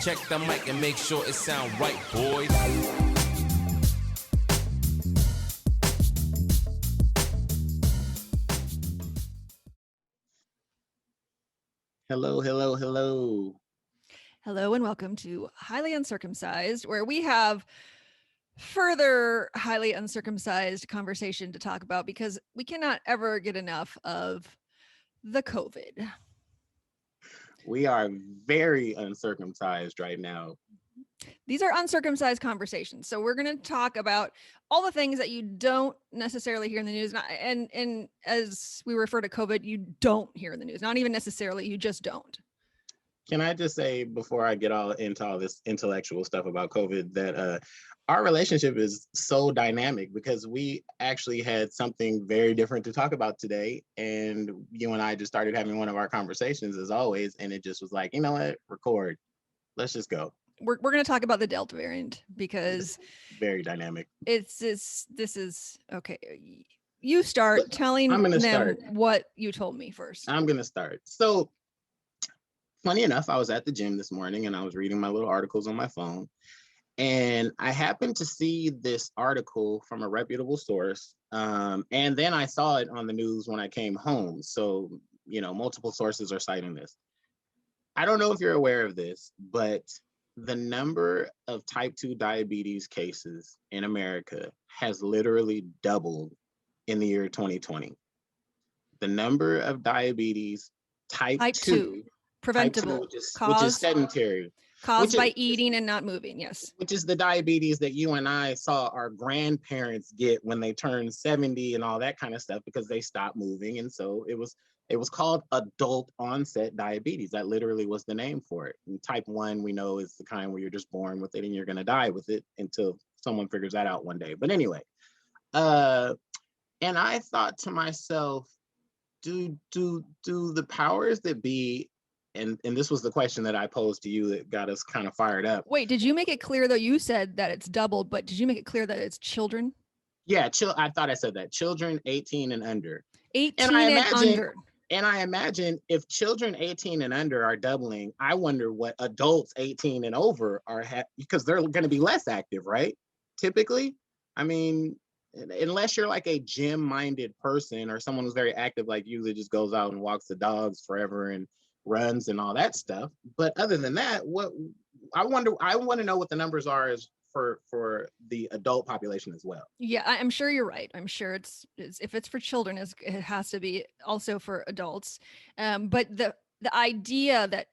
Check the mic and make sure it sound right, boys. Hello, hello, hello. Hello and welcome to Highly Uncircumcised, where we have further highly uncircumcised conversation to talk about because we cannot ever get enough of the COVID. We are very uncircumcised right now. These are uncircumcised conversations. So we're going to talk about all the things that you don't necessarily hear in the news. And as we refer to COVID, you don't hear in the news. Not even necessarily, you just don't. Can I just say, before I get all into all this intellectual stuff about COVID, that our relationship is so dynamic because we actually had something very different to talk about today. And you and I just started having one of our conversations as always. And it just was like, you know what, record. Let's just go. We're going to talk about the Delta variant because it's very dynamic. This is okay. You start telling them what you told me first. I'm going to start. So funny enough, I was at the gym this morning and I was reading my little articles on my phone. And I happened to see this article from a reputable source. And then I saw it on the news when I came home. So, you know, multiple sources are citing this. I don't know if you're aware of this, but the number of type 2 diabetes cases in America has literally doubled in the year 2020. The number of diabetes type 2 preventable, which is sedentary, caused by eating and not moving. Yes, which is the diabetes that you and I saw our grandparents get when they turned 70 and all that kind of stuff because they stopped moving. And so it was called adult onset diabetes. That literally was the name for it. And type 1 we know is the kind where you're just born with it and you're going to die with it until someone figures that out one day. But anyway, and I thought to myself, do the powers that be, and this was the question that I posed to you that got us kind of fired up. Wait, did you make it clear though? You said that it's doubled, but did you make it clear that it's children? Yeah, I thought I said that. Children 18 and under. 18 and under. And I imagine if children 18 and under are doubling, I wonder what adults 18 and over are, because they're going to be less active, right? Typically. I mean, unless you're like a gym-minded person or someone who's very active like you that just goes out and walks the dogs forever and runs and all that stuff. But other than that, what I want to know what the numbers are is for the adult population as well. Yeah, I'm sure you're right. I'm sure it's if it's for children, it has to be also for adults. But the idea that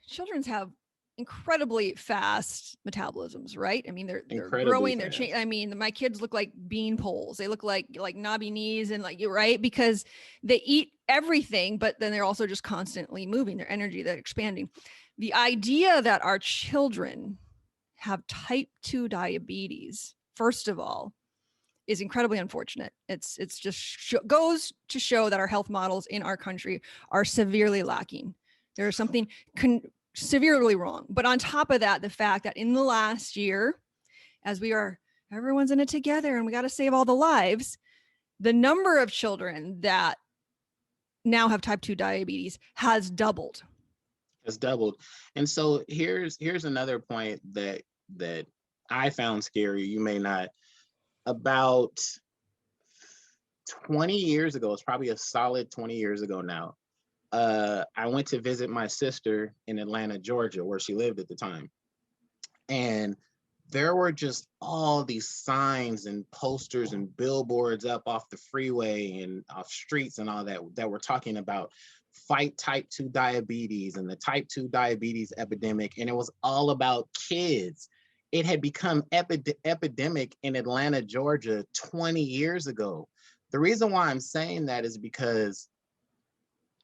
children's have incredibly fast metabolisms, right? I mean, they're growing, they're changing. I mean, my kids look like bean poles. They look like knobby knees and right? Because they eat everything, but then they're also just constantly moving their energy, they're expanding. The idea that our children have type 2 diabetes, first of all, is incredibly unfortunate. It's just goes to show that our health models in our country are severely lacking. There's something severely wrong. But on top of that, the fact that in the last year, as everyone's in it together and we got to save all the lives, the number of children that now have type 2 diabetes has doubled. And so here's another point that I found scary. You may not. About 20 years ago, it's probably a solid 20 years ago now, I went to visit my sister in Atlanta, Georgia, where she lived at the time. And there were just all these signs and posters and billboards up off the freeway and off streets and all that were talking about fight type 2 diabetes and the type 2 diabetes epidemic. And it was all about kids. It had become epidemic in Atlanta, Georgia 20 years ago. The reason why I'm saying that is because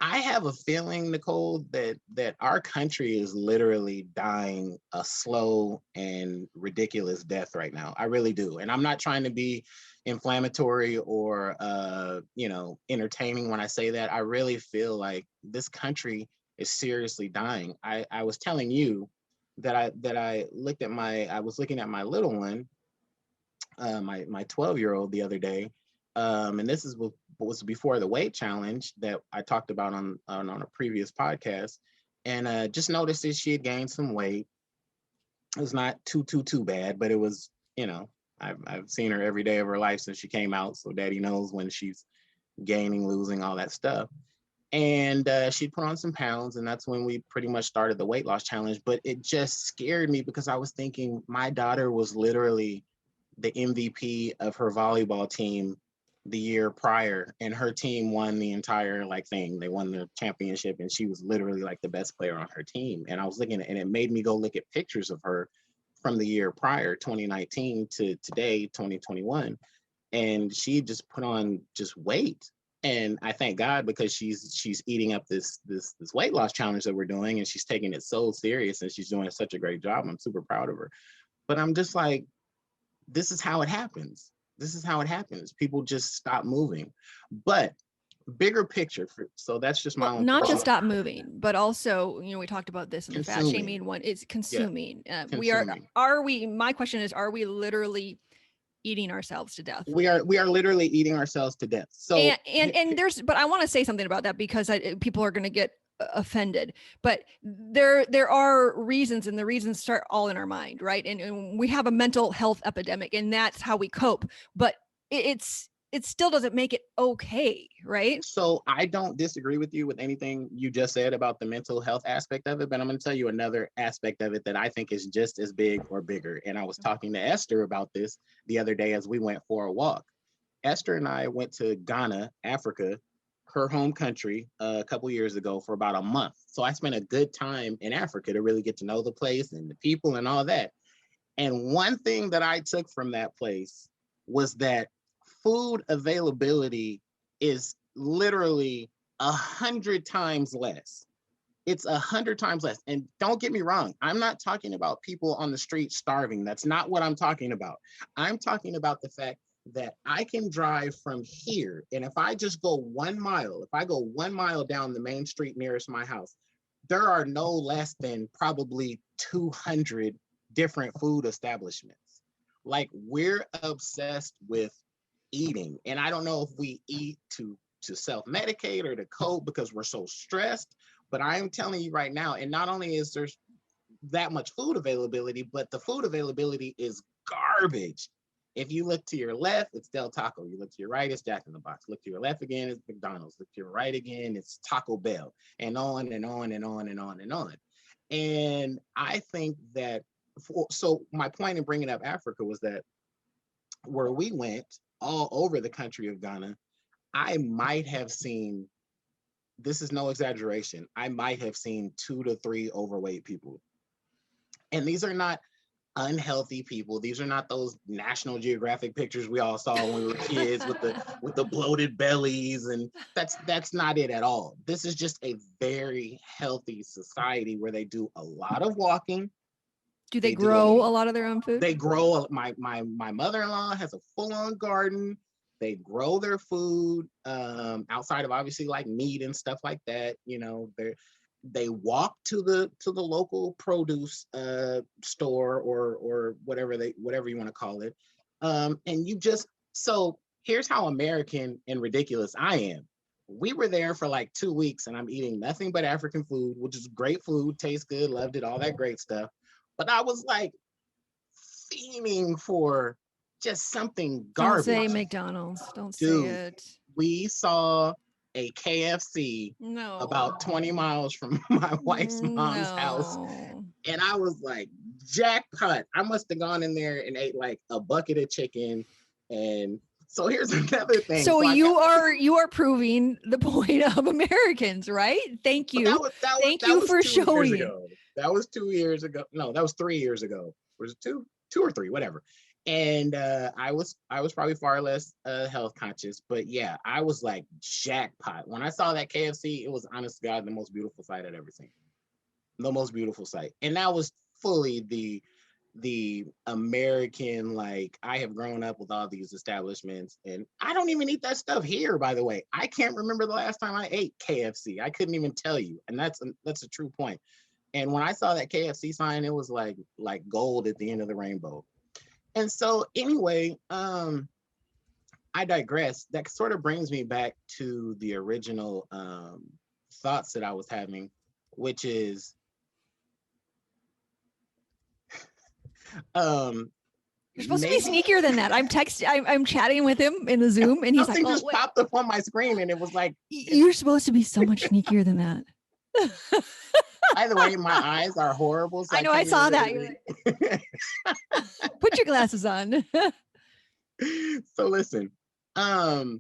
I have a feeling, Nicole, that our country is literally dying a slow and ridiculous death right now. I really do. And I'm not trying to be inflammatory or entertaining when I say that. I really feel like this country is seriously dying. I was telling you that I was looking at my little one, my 12-year-old the other day. And this was before the weight challenge that I talked about on a previous podcast. and just noticed that she had gained some weight. It was not too bad, but it was, I've seen her every day of her life since she came out, so daddy knows when she's gaining, losing, all that stuff. And she put on some pounds, and that's when we pretty much started the weight loss challenge. But it just scared me because I was thinking my daughter was literally the MVP of her volleyball team the year prior, and her team won the entire thing. They won the championship, and she was literally like the best player on her team. And I was looking at, and it made me go look at pictures of her from the year prior, 2019, to today, 2021, and she just put on just weight. And I thank God, because she's eating up this weight loss challenge that we're doing, and she's taking it so serious, and she's doing such a great job. I'm super proud of her. But I'm just like, this is how it happens. This is how it happens. People just stop moving. But bigger picture, so that's just my own. Not just stop moving, but also, we talked about this in the fat shaming one. It's consuming. Yeah. My question is, are we literally eating ourselves to death? We are literally eating ourselves to death. So and but I want to say something about that, because people are going to get offended, but there are reasons, and the reasons start all in our mind, right? And we have a mental health epidemic, and that's how we cope. But it still doesn't make it okay, right? So I don't disagree with you with anything you just said about the mental health aspect of it, but I'm going to tell you another aspect of it that I think is just as big or bigger. And I was talking to Esther about this the other day as we went for a walk. Esther and I went to Ghana, Africa, her home country, a couple years ago for about a month. So I spent a good time in Africa to really get to know the place and the people and all that. And one thing that I took from that place was that food availability is literally 100 times less. It's 100 times less. And don't get me wrong, I'm not talking about people on the street starving. That's not what I'm talking about. I'm talking about the fact that I can drive from here, and if I just go 1 mile, if I go 1 mile down the main street nearest my house, there are no less than probably 200 different food establishments. Like, we're obsessed with eating, and I don't know if we eat to self-medicate or to cope because we're so stressed, but I am telling you right now, and not only is there that much food availability, but the food availability is garbage. If you look to your left, it's Del Taco. You look to your right, it's Jack in the Box. Look to your left again, it's McDonald's. Look to your right again, it's Taco Bell, and on and on and on and on and on. And I think that, so my point in bringing up Africa was that where we went all over the country of Ghana, I might have seen, this is no exaggeration, I might have seen 2 to 3 overweight people. And these are not unhealthy people. These are not those National Geographic pictures we all saw when we were kids with the bloated bellies, and that's not it at all. This is just a very healthy society where they do a lot of walking. Do they grow a lot of their own food? They grow. My mother-in-law has a full-on garden. They grow their food outside of obviously like meat and stuff like that. They walk to the local produce store or whatever you want to call it. And so here's how American and ridiculous I am. We were there for like 2 weeks, and I'm eating nothing but African food, which is great food, tastes good, loved it, all that great stuff. But I was like fiending for just something garbage. Don't say McDonald's. Don't say it. We saw a KFC about 20 miles from my wife's mom's house. And I was like, jackpot. I must have gone in there and ate like a bucket of chicken. And so here's another thing. So you are proving the point of Americans, right? Thank you. Thank you for showing. That was 2 years ago. No, that was 3 years ago. Was it two or three, whatever. And I was probably far less health conscious, but yeah, I was like jackpot. When I saw that KFC, it was, honest to God, the most beautiful sight I'd ever seen. The most beautiful sight. And that was fully the American, like, I have grown up with all these establishments, and I don't even eat that stuff here, by the way. I can't remember the last time I ate KFC. I couldn't even tell you. And that's a true point. And when I saw that KFC sign, it was like gold at the end of the rainbow. And so anyway, I digress. That sort of brings me back to the original thoughts that I was having which is you're supposed to be sneakier than that. I'm chatting with him in the Zoom, and he's like, "Something just popped up on my screen, and it was like, you're supposed to be so much sneakier than that." By the way, my eyes are horrible. So I know, I saw that. Put your glasses on. So listen, I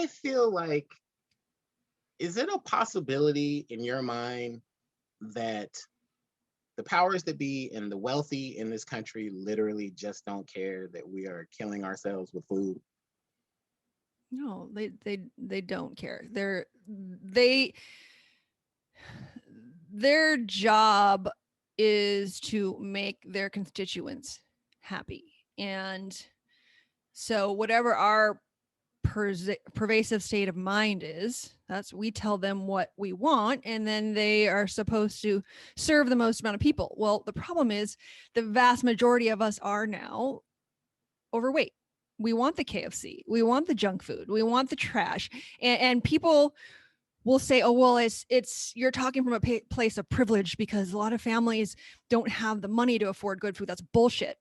feel like, is it a possibility in your mind that the powers that be and the wealthy in this country literally just don't care that we are killing ourselves with food? No, they don't care. Their job is to make their constituents happy. And so whatever our pervasive state of mind is, we tell them what we want, and then they are supposed to serve the most amount of people. Well, the problem is the vast majority of us are now overweight. We want the KFC, we want the junk food, we want the trash, and people will say, oh, well, it's you're talking from a place of privilege because a lot of families don't have the money to afford good food. That's bullshit.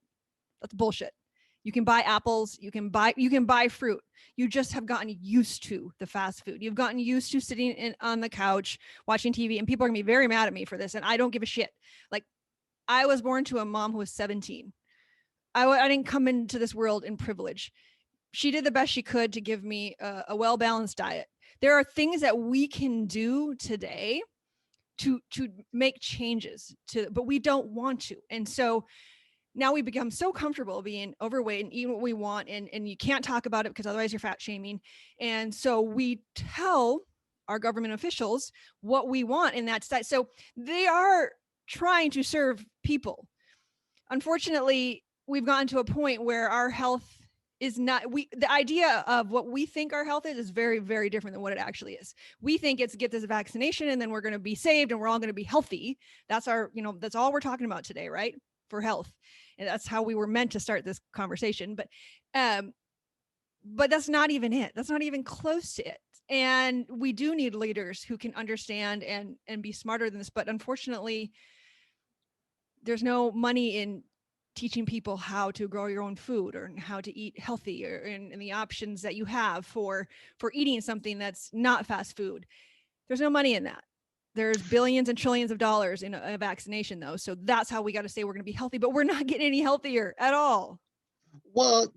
You can buy apples, you can buy fruit. You just have gotten used to the fast food. You've gotten used to sitting on the couch watching TV, and people are gonna be very mad at me for this, and I don't give a shit. Like, I was born to a mom who was 17. I didn't come into this world in privilege. She did the best she could to give me a well-balanced diet. There are things that we can do today to make changes but we don't want to. And so now we become so comfortable being overweight and eating what we want, and you can't talk about it because otherwise you're fat shaming. And so we tell our government officials what we want in that state. So they are trying to serve people. Unfortunately, we've gotten to a point where our health is not, the idea of what we think our health is very, very different than what it actually is. We think it's get this vaccination and then we're going to be saved and we're all going to be healthy. That's that's all we're talking about today, right? For health. And that's how we were meant to start this conversation. But that's not even it. That's not even close to it. And we do need leaders who can understand and be smarter than this. But unfortunately, there's no money in teaching people how to grow your own food or how to eat healthy, or in the options that you have for eating something that's not fast food. There's no money in that. There's billions and trillions of dollars in a vaccination, though. So that's how we got to say we're going to be healthy, but we're not getting any healthier at all. Well,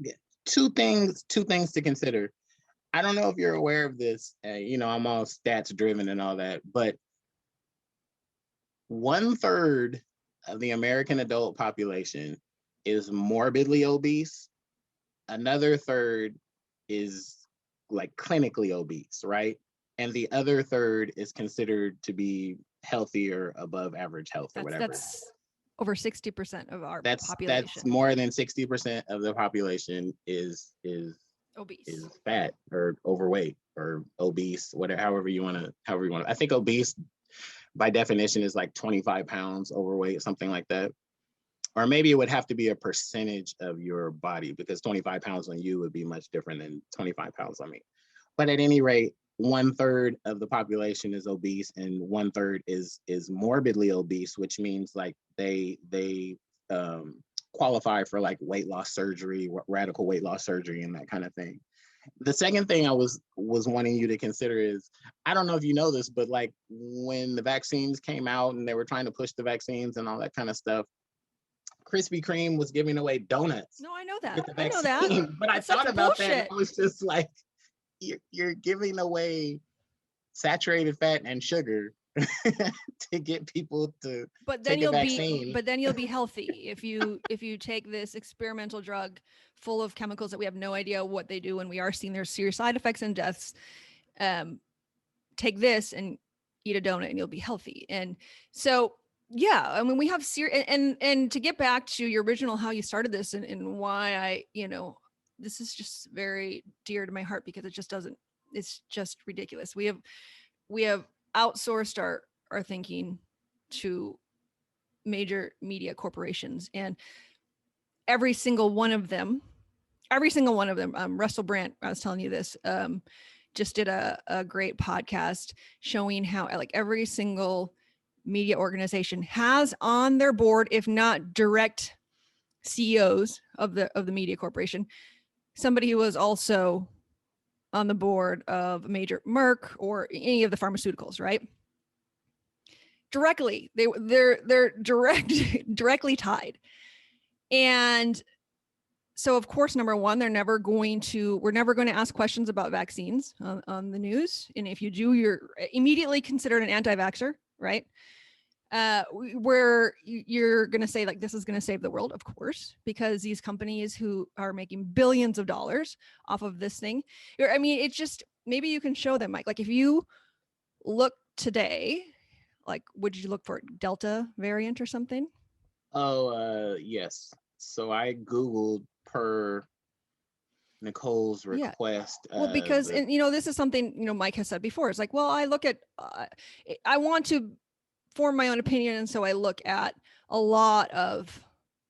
two things to consider. I don't know if you're aware of this. I'm all stats driven and all that, but 1/3 of the American adult population is morbidly obese. Another third is like clinically obese, right? And the other third is considered to be healthy or above average health or whatever. That's over 60% of our population. That's more than 60% of the population is obese, is fat or overweight or obese, however you want to. I think obese by definition is like 25 pounds overweight, something like that. Or maybe it would have to be a percentage of your body, because 25 pounds on you would be much different than 25 pounds on me. But at any rate, 1/3 of the population is obese and 1/3 is morbidly obese, which means like they qualify for like weight loss surgery, radical weight loss surgery, and that kind of thing. The second thing I was wanting you to consider is, I don't know if you know this, but like when the vaccines came out and they were trying to push the vaccines and all that kind of stuff, Krispy Kreme was giving away donuts. No, I know that. I know that. But I thought about that. And it was just like, you're giving away saturated fat and sugar to get people to take a vaccine. But then you'll be healthy if you take this experimental drug full of chemicals that we have no idea what they do, and we are seeing their serious side effects and deaths. Take this and eat a donut and you'll be healthy. And so, yeah, I mean, we have and to get back to your original, how you started this and why I, this is just very dear to my heart, because it's just ridiculous. We have outsourced our thinking to major media corporations, and every single one of them, Russell Brand, I was telling you this, just did a great podcast showing how like every single media organization has on their board, if not direct CEOs of the media corporation, somebody who was also on the board of major Merck or any of the pharmaceuticals, right? Directly, they're directly tied. And so of course, number one, we're never going to ask questions about vaccines on the news. And if you do, you're immediately considered an anti-vaxxer, right? Where you're going to say like, this is going to save the world, of course, because these companies who are making billions of dollars off of this thing. I mean, it's just, maybe you can show them, Mike, like if you look today, like, would you look for Delta variant or something? Oh, yes. So I Googled per Nicole's request. Yeah. Well, because, and this is something, Mike has said before. It's like, well, I look at, I want to form my own opinion. And so I look at a lot of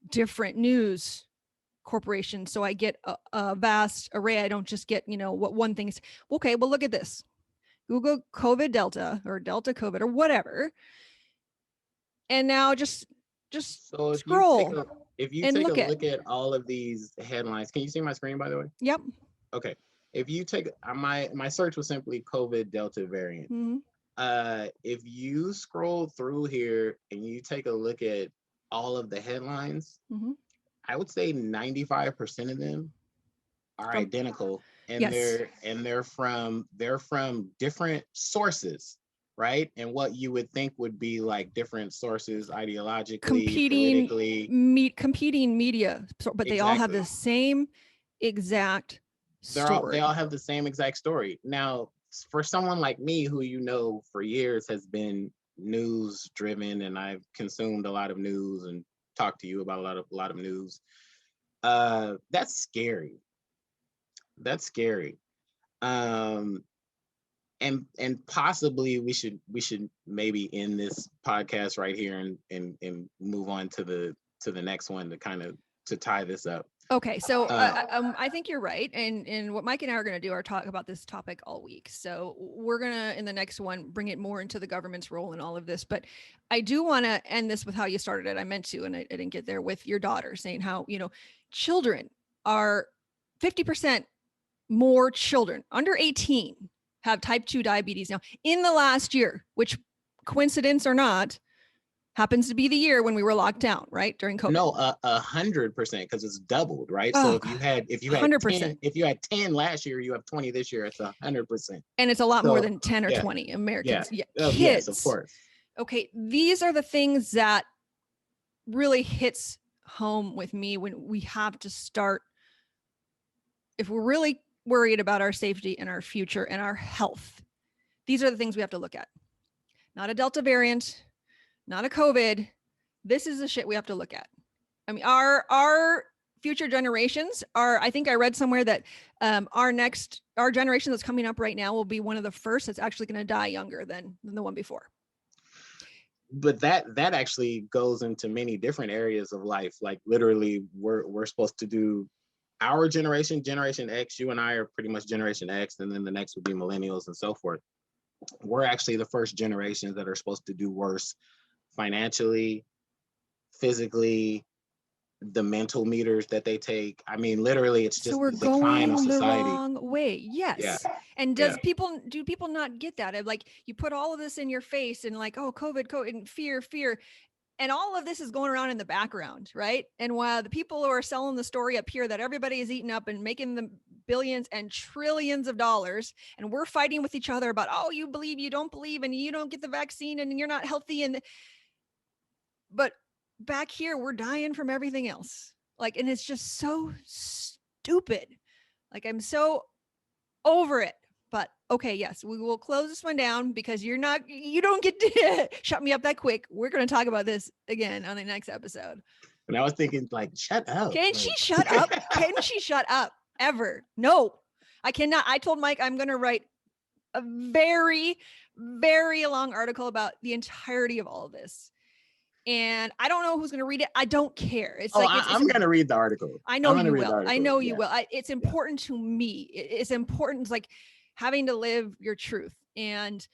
different news corporations. So I get a vast array. I don't just get, what one thing is. Okay, well, look at this. Google COVID Delta or Delta COVID or whatever. And now just so scroll. If you take a look at all of these headlines, can you see my screen, by the way? Yep. Okay. If you take my search was simply COVID Delta variant. Mm-hmm. If you scroll through here and you take a look at all of the headlines, mm-hmm. I would say 95% of them are identical, and yes. they're from different sources, right? And what you would think would be like different sources ideologically, politically, competing media, but they all have the same exact story. They all have the same exact story. Now, for someone like me, who for years has been news driven, and I've consumed a lot of news and talked to you about a lot of news, that's scary. That's scary. And possibly we should maybe end this podcast right here and move on to the next one to kind of to tie this up. Okay, so I think you're right, and what Mike and I are going to do are talk about this topic all week. So we're going to, in the next one, bring it more into the government's role in all of this. But I do want to end this with how you started it. I meant to, and I didn't get there, with your daughter saying how, children are 50% more children under 18 have type 2 diabetes now in the last year, which, coincidence or not, happens to be the year when we were locked down, right? During COVID. No, 100%, because it's doubled, right? Oh, so if you had 100%. If you had 10 last year, you have 20 this year. It's 100%. And it's a lot more than 10 or 20 Americans. Yeah. Kids. Yes, of course. Okay, these are the things that really hits home with me when we have to start. If we're really worried about our safety and our future and our health, these are the things we have to look at. Not a Delta variant, not a COVID. This is the shit we have to look at. I mean, our future generations are, I think I read somewhere that our generation that's coming up right now will be one of the first that's actually going to die younger than the one before. But that actually goes into many different areas of life. Like literally we're supposed to do our generation X, you and I are pretty much Generation X, and then the next would be millennials and so forth. We're actually the first generations that are supposed to do worse financially, physically, the mental meters that they take. I mean, literally, it's just the decline of society. The wrong way. Yes. Yeah. And do people not get that? Like, you put all of this in your face and like, oh, COVID, and fear. And all of this is going around in the background, right? And while the people who are selling the story up here that everybody is eating up and making the billions and trillions of dollars, and we're fighting with each other about, oh, you believe, you don't believe, and you don't get the vaccine, and you're not healthy, but back here we're dying from everything else. Like, and it's just so stupid. Like, I'm so over it. But okay, yes, we will close this one down because you don't get to shut me up that quick. We're going to talk about this again on the next episode. And I was thinking, like, shut up. Can she shut up? Can she shut up ever? No, I cannot. I told Mike I'm going to write a very, very long article about the entirety of all of this. And I don't know who's going to read it. I don't care. I'm going to read the article. I know you will. I know you will. It's important to me. It's important. It's like, having to live your truth. And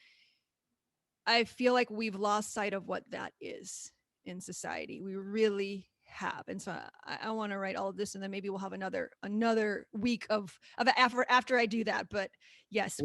I feel like we've lost sight of what that is in society. We really have. And so I want to write all of this, and then maybe we'll have another week of after I do that. But yes,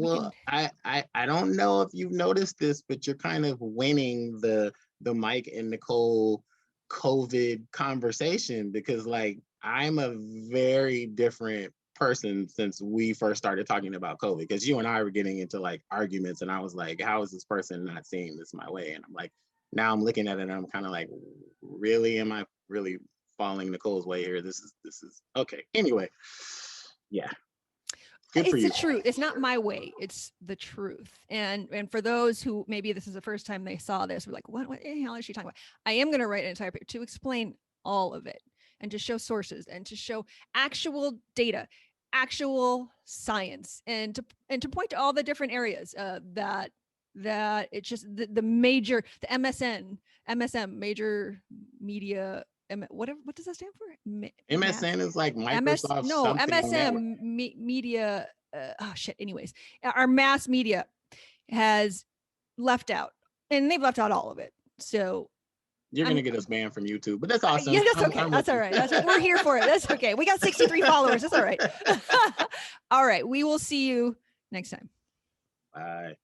I don't know if you've noticed this, but you're kind of winning the Mike and Nicole COVID conversation, because like I'm a very different person since we first started talking about COVID, because you and I were getting into like arguments, and I was like, how is this person not seeing this my way? And I'm like, now I'm looking at it and I'm kind of like, really, am I really falling Nicole's way here? This is okay. Anyway, yeah. Good for you. It's the truth. It's not my way. It's the truth. And for those who maybe this is the first time they saw this, we're like, what the hell is she talking about? I am going to write an entire paper to explain all of it, and to show sources, and to show actual data, actual science, and to point to all the different areas that it's just the major, the MSM, major media. What does that stand for? MSN is like Microsoft. MSM media. Anyways, our mass media has left out, and they've left out all of it. So you're going to get us banned from YouTube, but that's awesome. Yeah, that's okay. That's all right. We're here for it. That's okay. We got 63 followers. That's all right. All right. We will see you next time. Bye.